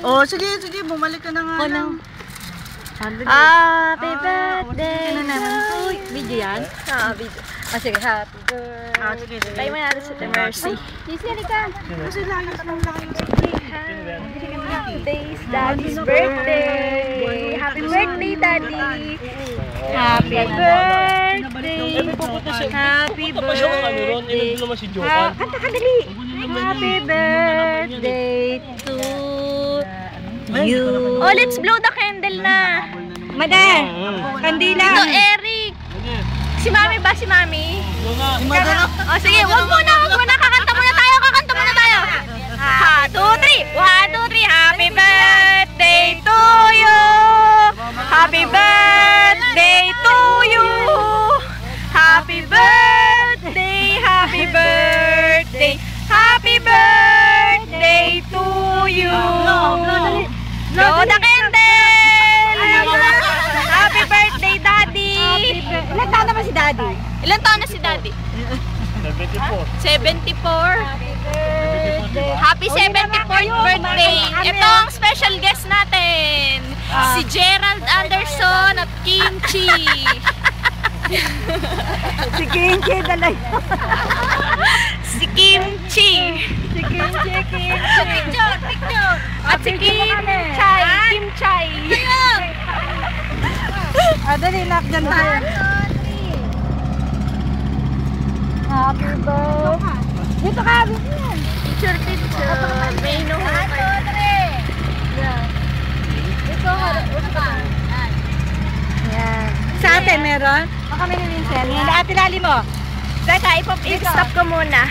Oh, sige, sige, bumalik ka na nga lang. Happy birthday to you. Video yan? Video. Sige, happy birthday. Tayo mo natin si Mercy. Sisi, halika. Kasi layos ng layos. Today's Daddy's birthday. Happy birthday, Daddy. Happy birthday. Happy birthday. Kanta ka dali. Happy birthday to you. Oh, let's blow the candle na. Madan, kandila. Ito, Eric. Si Mami ba? Si Mami? Oh, sige, wag muna. Kakanta muna tayo. 1, 2, 3. 1, 2, 3. Happy birthday to you. Happy birthday to you. Happy birthday. Happy birthday. Happy birthday to you. Blow the candle. Happy birthday, Daddy. Ilan taon naman si Daddy? Ilan taon na si Daddy? 74. Happy 74th birthday. Ito ang special guest natin. Si Gerald Anderson at Kimchi. Si Kimchi dalay. Si Kimchi. Si Kimchi. Picture. At si Kim Chai. Dali, nak, dyan tayo. Happy birthday. Dito ka, Picture. May inuhukay. Dito ka. Yan. Sa atin meron? Baka may nilinsen. Yan, ate lali mo. Teka, i-stop ko muna.